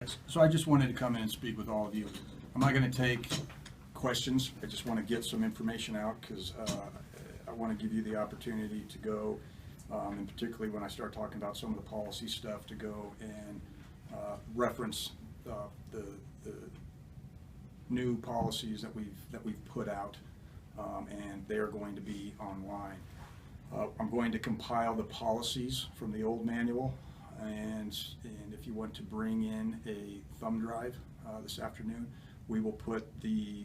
So I just wanted to come in and speak with all of you. I'm not going to take questions. I just want to get some information out because I want to give you the opportunity to go, and particularly when I start talking about some of the policy stuff, to go and reference the new policies that we've put out, and they are going to be online. I'm going to compile the policies from the old manual. And if you want to bring in a thumb drive this afternoon, we will put the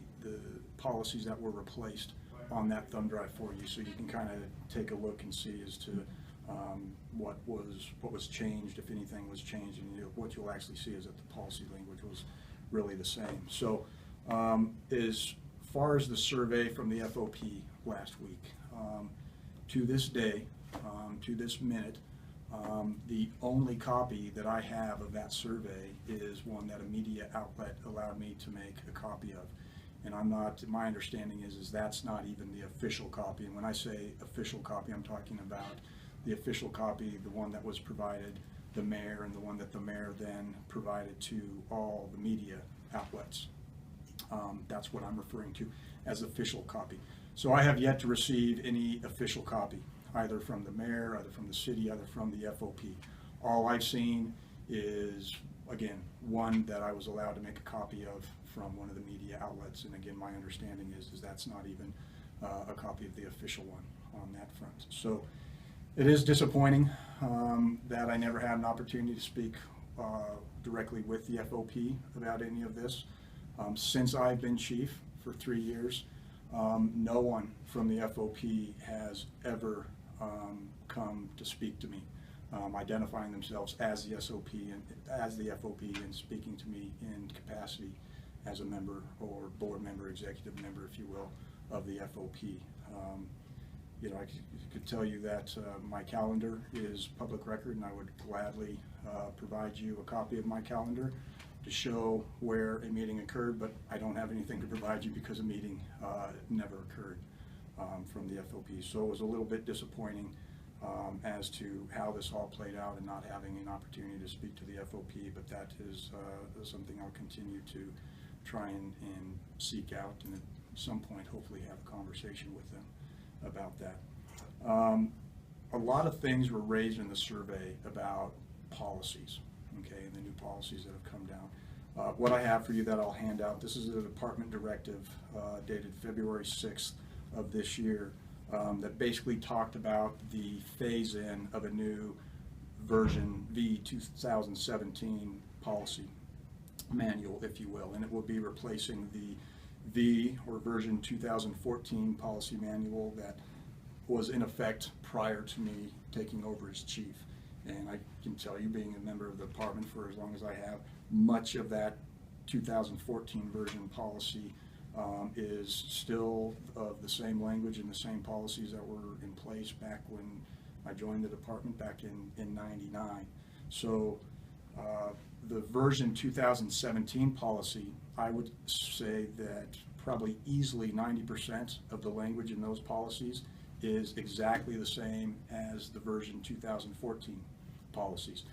policies that were replaced on that thumb drive for you, so you can kind of take a look and see as to what was changed, if anything was changed, and what you'll actually see is that the policy language was really the same. So as far as the survey from the FOP last week, to this day, to this minute, the only copy that I have of that survey is one that a media outlet allowed me to make a copy of. And my understanding is that's not even the official copy. And when I say official copy, I'm talking about the official copy, the one that was provided the mayor, and the one that the mayor then provided to all the media outlets. That's what I'm referring to as official copy. So I have yet to receive any official copy, either from the mayor, either from the city, either from the FOP. All I've seen is, again, one that I was allowed to make a copy of from one of the media outlets, and again, my understanding is that's not even a copy of the official one on that front. So it is disappointing that I never had an opportunity to speak directly with the FOP about any of this. Since I've been chief for 3 years, no one from the FOP has ever come to speak to me, identifying themselves as the SOP and as the FOP, and speaking to me in capacity as a member or board member, executive member, if you will, of the FOP. You know, I could tell you that my calendar is public record, and I would gladly provide you a copy of my calendar to show where a meeting occurred, but I don't have anything to provide you because a meeting never occurred from the FOP. So it was a little bit disappointing as to how this all played out, and not having an opportunity to speak to the FOP, but that is something I'll continue to try and seek out, and at some point hopefully have a conversation with them about that. A lot of things were raised in the survey about policies, okay, and the new policies that have come down. What I have for you that I'll hand out, this is a department directive dated February 6th of this year, that basically talked about the phase-in of a new version V 2017 policy manual, if you will, and it will be replacing the V or version 2014 policy manual that was in effect prior to me taking over as chief. And I can tell you, being a member of the department for as long as I have, much of that 2014 version policy is still of the same language and the same policies that were in place back when I joined the department back in '99. So the version 2017 policy, I would say that probably easily 90% of the language in those policies is exactly the same as the version 2014 policies.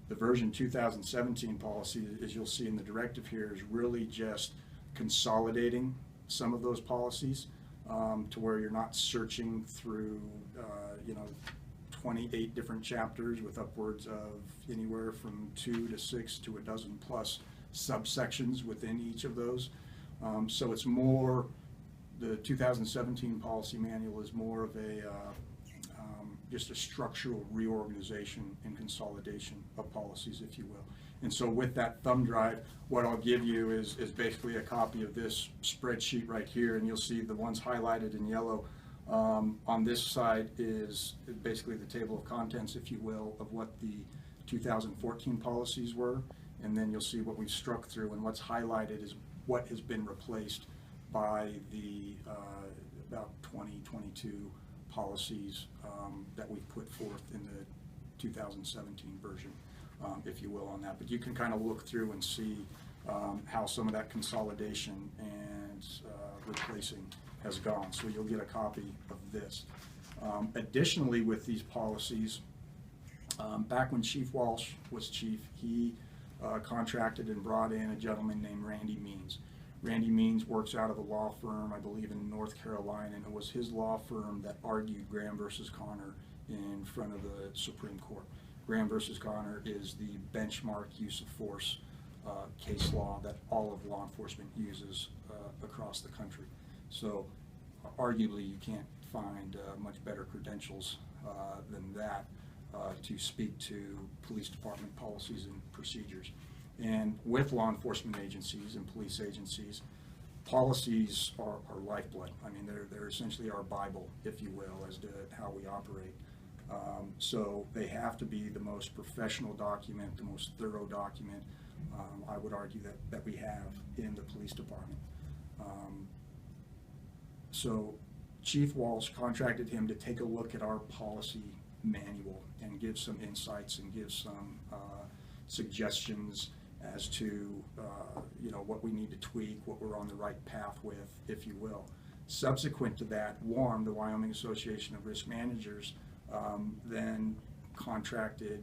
The version 2017 policy, as you'll see in the directive here, is really just consolidating some of those policies to where you're not searching through 28 different chapters with upwards of anywhere from 2 to 6 to a dozen plus subsections within each of those. So it's more, the 2017 policy manual is more of a just a structural reorganization and consolidation of policies, if you will. And so with that thumb drive, what I'll give you is basically a copy of this spreadsheet right here, and you'll see the ones highlighted in yellow. On this side is basically the table of contents, if you will, of what the 2014 policies were, and then you'll see what we've struck through, and what's highlighted is what has been replaced by the about 22 policies that we've put forth in the 2017 version, if you will, on that. But you can kind of look through and see how some of that consolidation and replacing has gone. So you'll get a copy of this. Additionally, with these policies, back when Chief Walsh was chief, he contracted and brought in a gentleman named Randy Means. Randy Means works out of a law firm, I believe, in North Carolina, and it was his law firm that argued Graham versus Connor in front of the Supreme Court. Graham versus Connor is the benchmark use of force case law that all of law enforcement uses across the country. So arguably you can't find much better credentials than that to speak to police department policies and procedures. And with law enforcement agencies and police agencies, policies are lifeblood. I mean, they're essentially our Bible, if you will, as to how we operate. So they have to be the most professional document, the most thorough document, I would argue, that we have in the police department. So Chief Walsh contracted him to take a look at our policy manual and give some insights and give some suggestions as to what we need to tweak, what we're on the right path with, if you will. Subsequent to that, WARM, the Wyoming Association of Risk Managers, then contracted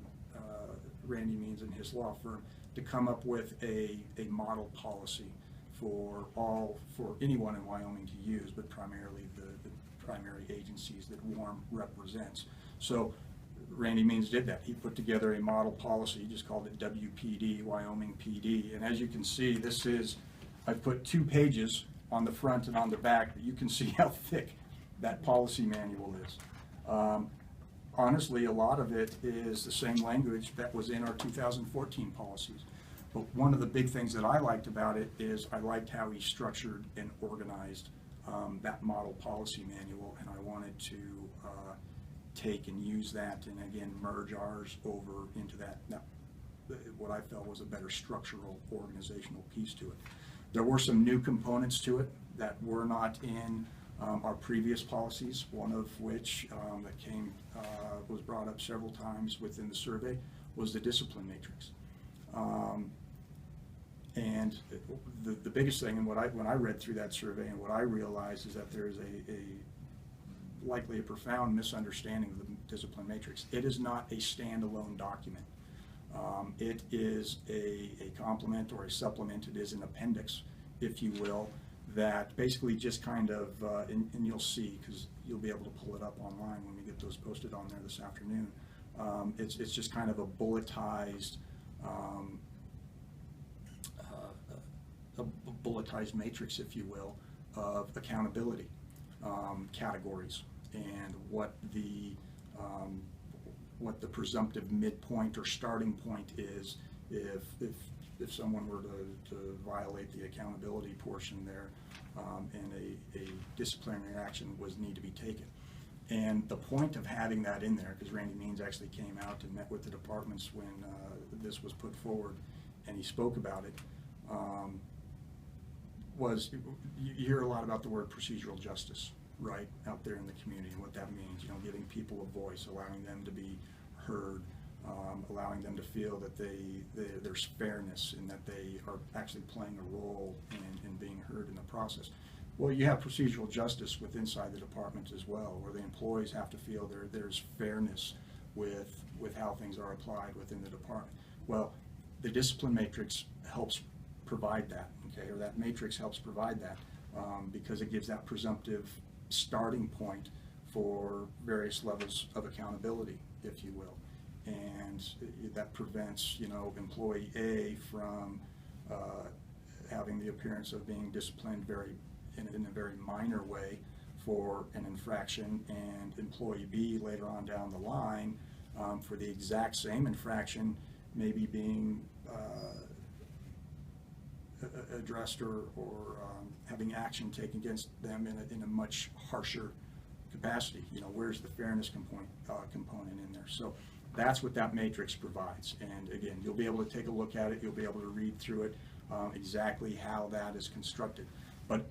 Randy Means and his law firm to come up with a model policy for anyone in Wyoming to use, but primarily the primary agencies that WARM represents. So Randy Means did that. He put together a model policy, he just called it WPD, Wyoming PD. And as you can see, I've put 2 pages on the front and on the back, but you can see how thick that policy manual is. Honestly, a lot of it is the same language that was in our 2014 policies. But one of the big things that I liked about it is I liked how he structured and organized that model policy manual, and I wanted to take and use that and again merge ours over into that, what I felt was a better structural organizational piece to it. There were some new components to it that were not in our previous policies, one of which that was brought up several times within the survey was the discipline matrix. And the biggest thing, and when I read through that survey, and what I realized is that there is likely a profound misunderstanding of the discipline matrix. It is not a standalone document. It is a complement or a supplement. It is an appendix, if you will, that basically just kind of, and you'll see, because you'll be able to pull it up online when we get those posted on there this afternoon. It's just kind of a bulletized matrix, if you will, of accountability categories and what the presumptive midpoint or starting point is if someone were to violate the accountability portion there, and a disciplinary action was need to be taken. And the point of having that in there, because Randy Means actually came out and met with the departments when this was put forward, and he spoke about it, was you hear a lot about the word procedural justice, right, out there in the community, and what that means, giving people a voice, allowing them to be heard, allowing them to feel that there's fairness and that they are actually playing a role in being heard in the process. Well, you have procedural justice with inside the department as well, where the employees have to feel there's fairness with how things are applied within the department. Well, the discipline matrix helps provide that, okay, or that matrix helps provide that, because it gives that presumptive starting point for various levels of accountability, if you will. And that prevents, employee A from having the appearance of being disciplined in a very minor way for an infraction, and employee B later on down the line for the exact same infraction maybe being addressed or having action taken against them in a much harsher capacity. Where's the fairness component in there? So that's what that matrix provides. And again, you'll be able to take a look at it. You'll be able to read through it, exactly how that is constructed. But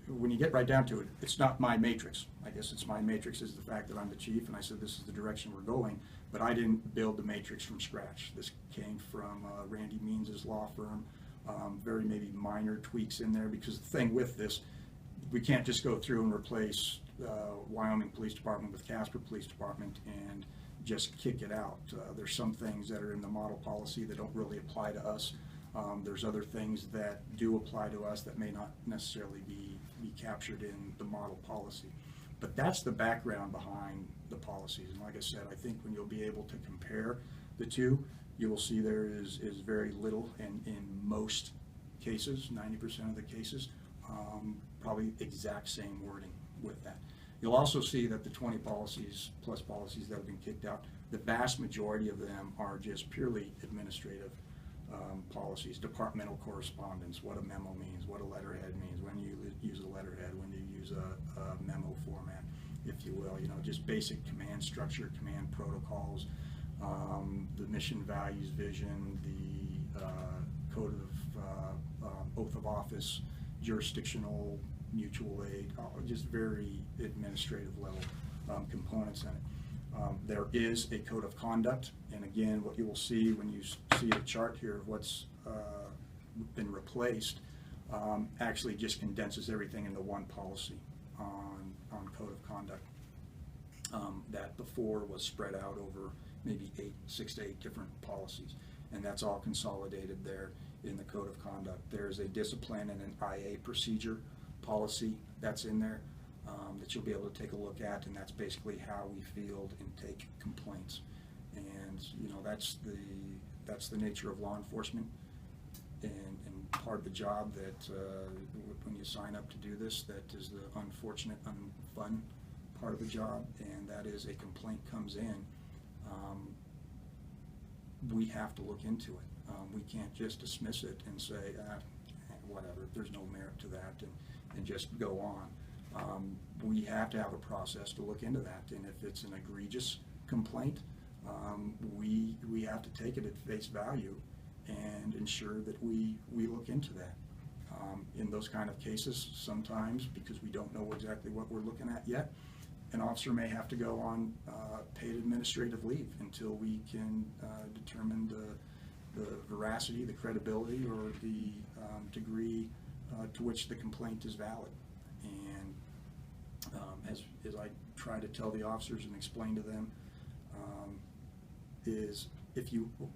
when you get right down to it, it's not my matrix. I guess it's my matrix is the fact that I'm the chief, and I said this is the direction we're going, but I didn't build the matrix from scratch. This came from Randy Means' law firm. Very maybe minor tweaks in there, because the thing with this, we can't just go through and replace Wyoming Police Department with Casper Police Department and just kick it out. There's some things that are in the model policy that don't really apply to us. There's other things that do apply to us that may not necessarily be captured in the model policy. But that's the background behind the policies. And like I said, I think when you'll be able to compare the two, you will see there is very little, and in most cases, 90% of the cases, probably exact same wording with that. You'll also see that the 20 policies plus policies that have been kicked out, the vast majority of them are just purely administrative policies, departmental correspondence, what a memo means, what a letterhead means, when you use a letterhead, when you use a memo format, if you will, just basic command structure, command protocols, the mission, values, vision, the code of oath of office, jurisdictional, mutual aid, just very administrative level components in it. There is a code of conduct, and again, what you will see when you see a chart here of what's been replaced actually just condenses everything into one policy on code of conduct that before was spread out over maybe 6 to 8 different policies, and that's all consolidated there in the code of conduct. There's a discipline and an IA procedure policy that's in there that you'll be able to take a look at, and that's basically how we field and take complaints. And that's the nature of law enforcement, and part of the job that when you sign up to do this, that is the unfortunate, unfun part of the job, and that is a complaint comes in. We have to look into it. We can't just dismiss it and say, whatever, there's no merit to that, and just go on. We have to have a process to look into that, and if it's an egregious complaint, we have to take it at face value and ensure that we look into that. In those kind of cases, sometimes, because we don't know exactly what we're looking at yet, an officer may have to go on paid administrative leave until we can determine the veracity, the credibility, or the degree to which the complaint is valid. And as I try to tell the officers and explain to them, is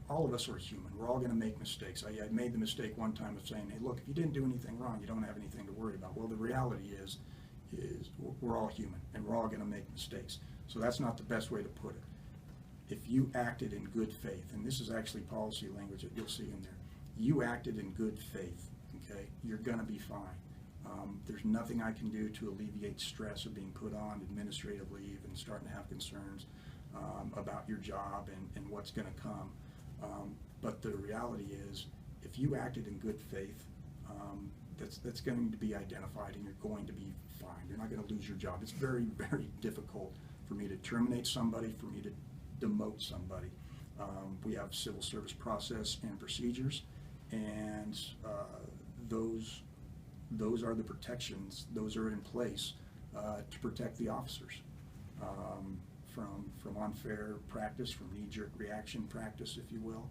all of us are human. We're all going to make mistakes. I made the mistake one time of saying, hey, look, if you didn't do anything wrong, you don't have anything to worry about. Well, the reality is we're all human, and we're all going to make mistakes. So that's not the best way to put it. If you acted in good faith, and this is actually policy language that you'll see in there, you acted in good faith, okay, you're going to be fine. There's nothing I can do to alleviate stress of being put on administrative leave and starting to have concerns about your job and what's going to come. But the reality is, if you acted in good faith, that's going to be identified, and you're going to be fine. You're not going to lose your job. It's very, very difficult for me to terminate somebody, for me to demote somebody. We have civil service process and procedures, and those are the protections. Those are in place to protect the officers from unfair practice, from knee-jerk reaction practice, if you will.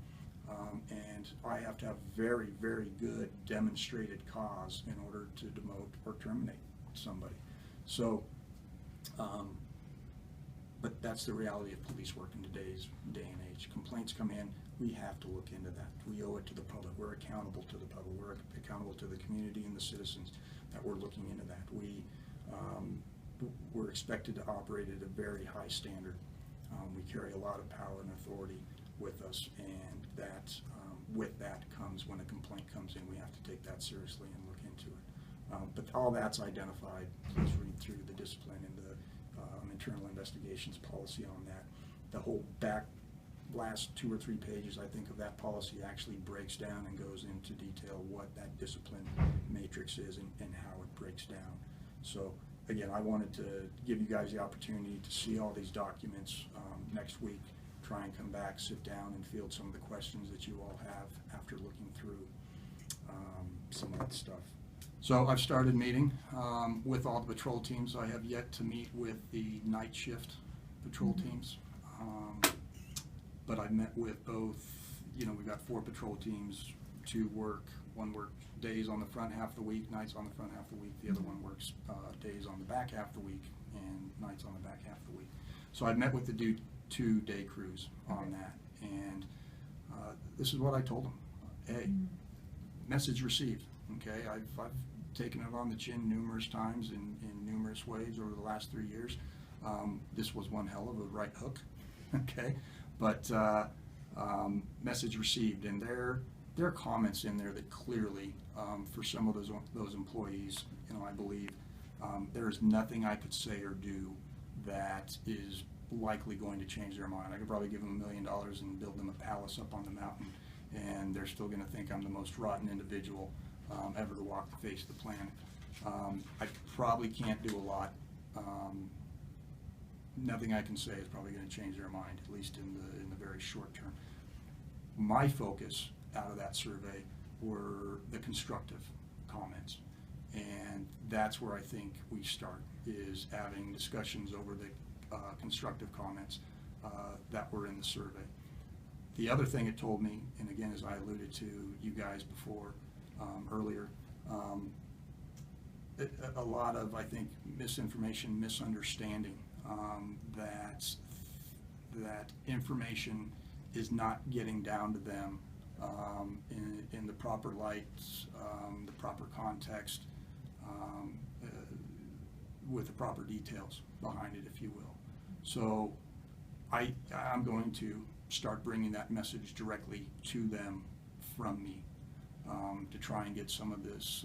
And I have to have very, very good demonstrated cause in order to demote or terminate somebody. So, but that's the reality of police work in today's day and age. Complaints come in, we have to look into that. We owe it to the public. We're accountable to the public. We're accountable to the community and the citizens that we're looking into that. We're expected to operate at a very high standard. We carry a lot of power and authority with us, and that with that comes, when a complaint comes in, we have to take that seriously and look into it. But all that's identified. Please read through the discipline and the internal investigations policy on that. The whole last 2 or 3 pages, I think, of that policy actually breaks down and goes into detail what that discipline matrix is and how it breaks down. So again, I wanted to give you guys the opportunity to see all these documents next week. Try and come back, sit down, and field some of the questions that you all have after looking through some of that stuff. So I've started meeting with all the patrol teams. I have yet to meet with the night shift patrol teams, but I met with both. We've got 4 patrol teams, 2 work. One works days on the front half of the week, nights on the front half of the week. The other one works days on the back half of the week and nights on the back half of the week. So I met with the 2 day crews on that. And this is what I told them. Hey, message received. Okay, I've taken it on the chin numerous times in numerous ways over the last 3 years. This was one hell of a right hook. Okay, but message received, and there are comments in there that clearly, for some of those employees, you know, I believe there is nothing I could say or do that is likely going to change their mind. I could probably give them $1 million and build them a palace up on the mountain, and they're still going to think I'm the most rotten individual ever to walk the face of the planet. I probably can't do a lot. Nothing I can say is probably going to change their mind, at least in the very short term. My focus out of that survey were the constructive comments, and that's where I think we start, is having discussions over the constructive comments that were in the survey. The other thing it told me, and again, as I alluded to you guys before, earlier, a lot of, I think, misinformation, misunderstanding, that information is not getting down to them in the proper light, the proper context, with the proper details behind it, if you will. So I'm going to start bringing that message directly to them from me, to try and get some of this,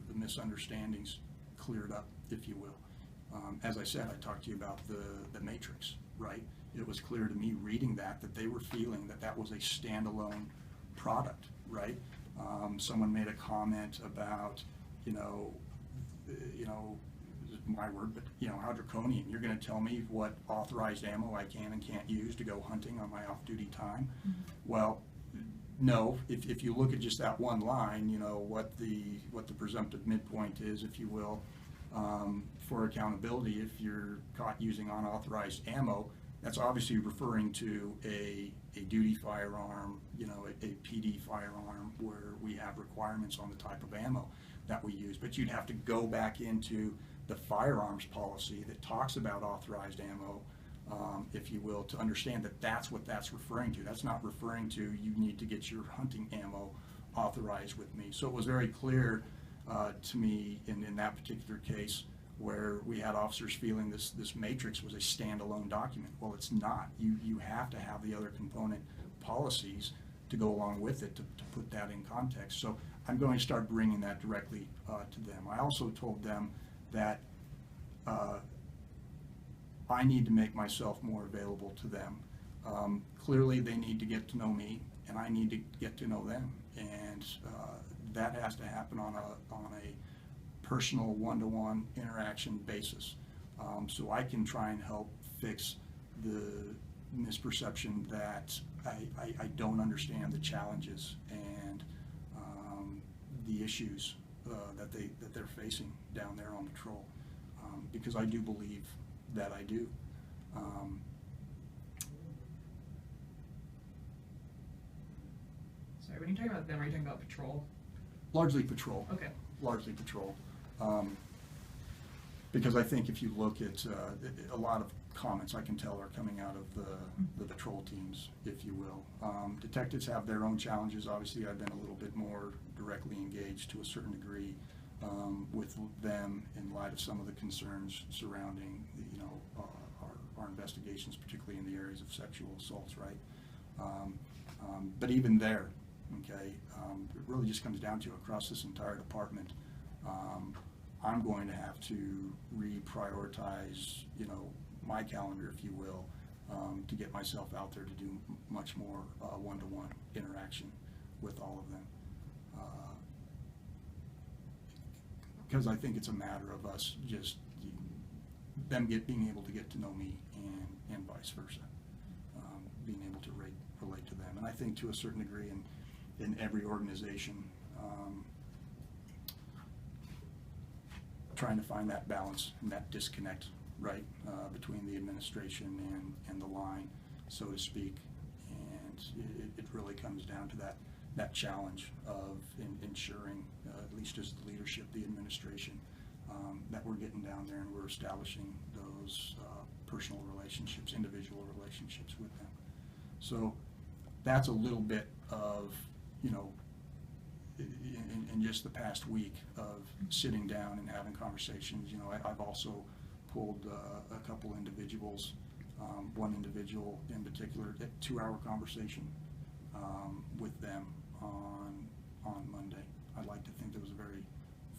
the misunderstandings cleared up, if you will. As I said, I talked to you about the matrix, right? It was clear to me reading that they were feeling that was a standalone product, right? Someone made a comment about, you know, my word, but how draconian. You're going to tell me what authorized ammo I can and can't use to go hunting on my off-duty time? Mm-hmm. Well, no. If you look at just that one line, what the presumptive midpoint is, if you will, for accountability, if you're caught using unauthorized ammo, that's obviously referring to a duty firearm, a PD firearm, where we have requirements on the type of ammo that we use. But you'd have to go back into the firearms policy that talks about authorized ammo, if you will, to understand that that's what that's referring to. That's not referring to you need to get your hunting ammo authorized with me. So it was very clear to me in that particular case, where we had officers feeling this matrix was a standalone document. Well, it's not. You have to have the other component policies to go along with it to put that in context. So I'm going to start bringing that directly to them. I also told them that I need to make myself more available to them. Clearly, they need to get to know me, and I need to get to know them, and that has to happen on a personal one-to-one interaction basis, so I can try and help fix the misperception that I don't understand the challenges and the issues that they're facing down there on patrol, because I do believe that I do. Sorry, when you're talking about them, are you talking about patrol? Largely patrol. Okay. Largely patrol. Because I think if you look at a lot of comments, I can tell, are coming out of the patrol teams, if you will. Detectives have their own challenges. Obviously, I've been a little bit more directly engaged to a certain degree with them in light of some of the concerns surrounding our investigations, particularly in the areas of sexual assaults, right? But even there, okay, it really just comes down to, across this entire department, I'm going to have to reprioritize, my calendar, if you will, to get myself out there to do much more one-to-one interaction with all of them. Because I think it's a matter of us just them being able to get to know me, and vice versa, being able to relate to them. And I think to a certain degree in every organization, trying to find that balance and that disconnect, right, between the administration and the line, so to speak. And it really comes down to that challenge of ensuring, at least as the leadership, the administration, that we're getting down there and we're establishing those personal relationships, individual relationships with them. So that's a little bit of, you know, in just the past week of sitting down and having conversations. You know, I've also pulled a couple individuals, one individual in particular, a 2-hour conversation with them on Monday. I'd like to think there was a very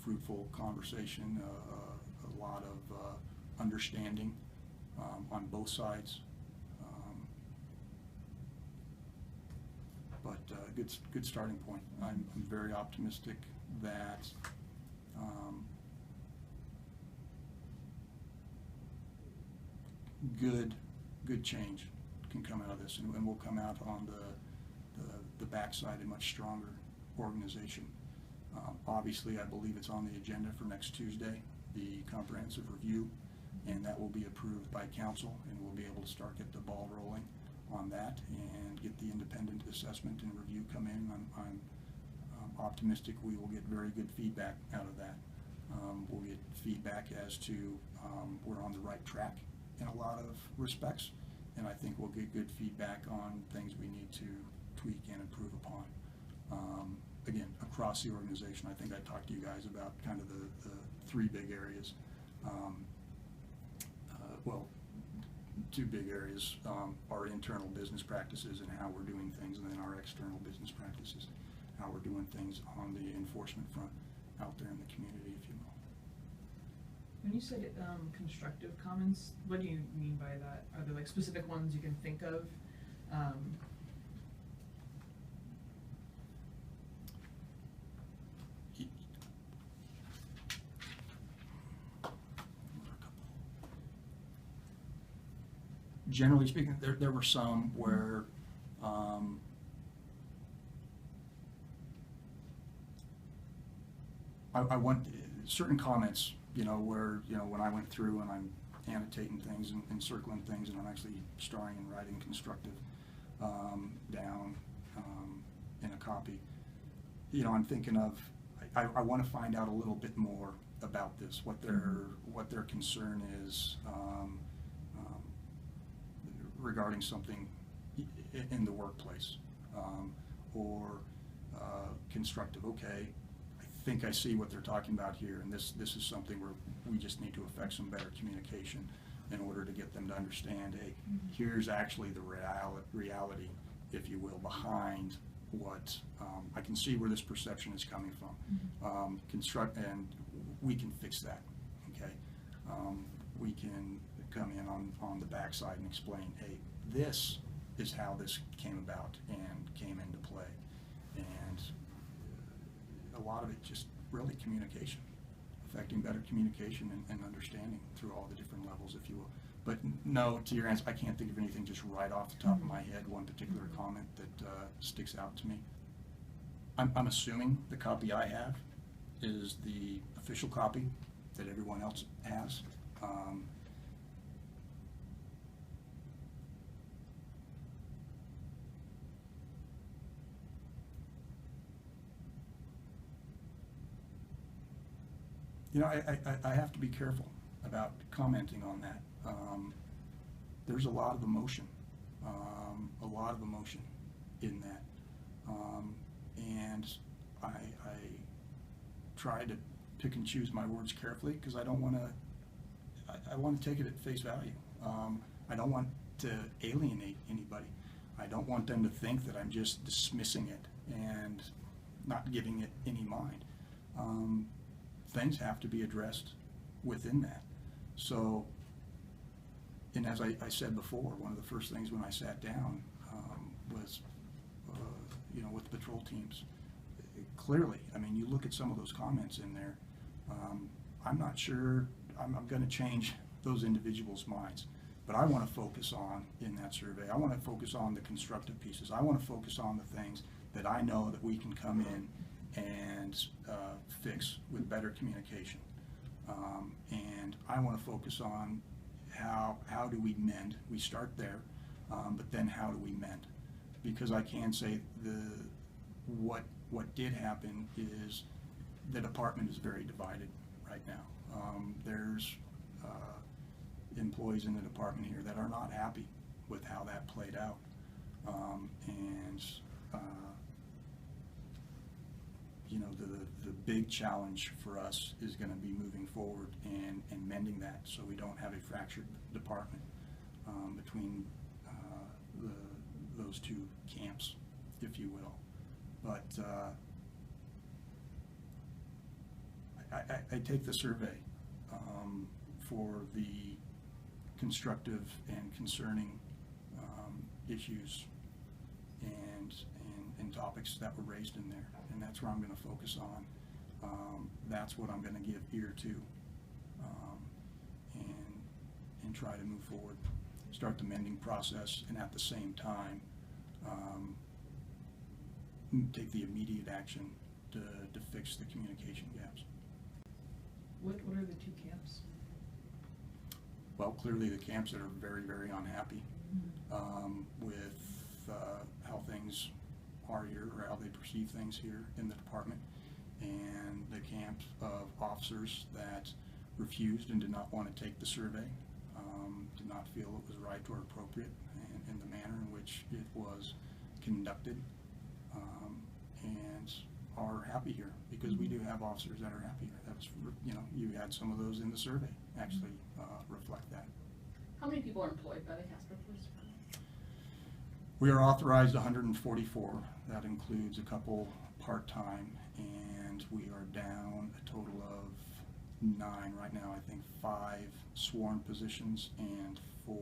fruitful conversation, a lot of understanding on both sides. But good starting point. I'm very optimistic that good change can come out of this, and we'll come out on the backside a much stronger organization. Obviously, I believe it's on the agenda for next Tuesday, the comprehensive review, and that will be approved by council, and we'll be able to start get the ball rolling on that and get the independent assessment and review come in. I'm optimistic we will get very good feedback out of that. We'll get feedback as to we're on the right track in a lot of respects, and I think we'll get good feedback on things we need to tweak and improve upon. Again, across the organization, I think I talked to you guys about kind of the 3 big areas. Well, 2 big areas, our internal business practices and how we're doing things, and then our external business practices, how we're doing things on the enforcement front out there in the community, if you will. When you said constructive comments, what do you mean by that? Are there like specific ones you can think of? Generally speaking, there were some where I want certain comments, you know, where, you know, when I went through and I'm annotating things and circling things, and I'm actually starring and writing constructive down in a copy, you know, I'm thinking of, I want to find out a little bit more about this, what their concern is regarding something in the workplace, or constructive. Okay, I think I see what they're talking about here, and this is something where we just need to affect some better communication in order to get them to understand, hey, here's actually the reality, if you will, behind what I can see where this perception is coming from. And we can fix that. Okay, we can come in on the backside and explain, hey, this is how this came about and came into play. And a lot of it just really communication, affecting better communication and understanding through all the different levels, if you will. But no, to your answer, I can't think of anything just right off the top of my head, one particular comment that sticks out to me. I'm assuming the copy I have is the official copy that everyone else has. You know, I have to be careful about commenting on that. There's a lot of emotion in that, and I try to pick and choose my words carefully, because I don't want to. I want to take it at face value. I don't want to alienate anybody. I don't want them to think that I'm just dismissing it and not giving it any mind. Things have to be addressed within that. So, and as I said before, one of the first things when I sat down was, you know, with the patrol teams. Clearly, I mean, you look at some of those comments in there, I'm not sure I'm going to change those individuals' minds, but I want to focus on, in that survey, I want to focus on the constructive pieces. I want to focus on the things that I know that we can come in and fix with better communication. And I want to focus on how do we mend. We start there, but then how do we mend? Because I can say what did happen is the department is very divided right now. There's employees in the department here that are not happy with how that played out. And you know, the big challenge for us is going to be moving forward and mending that so we don't have a fractured department between those two camps, if you will. But I take the survey for the constructive and concerning issues and topics that were raised in there, and that's where I'm going to focus on. That's what I'm going to give ear to, and try to move forward, start the mending process, and at the same time take the immediate action to fix the communication gaps. What are the two camps? Well, clearly the camps that are very, very unhappy with how things are here, or how they perceive things here in the department, and the camp of officers that refused and did not want to take the survey, did not feel it was right or appropriate in the manner in which it was conducted, and are happy here, because we do have officers that are happy here. That's, you know, you had some of those in the survey actually reflect that. How many people are employed by the Casper Police Department? We are authorized 144. That includes a couple part-time, and we are down a total of 9 right now. I think 5 sworn positions and 4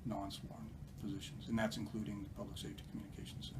non-sworn positions, and that's including the Public Safety Communications Center.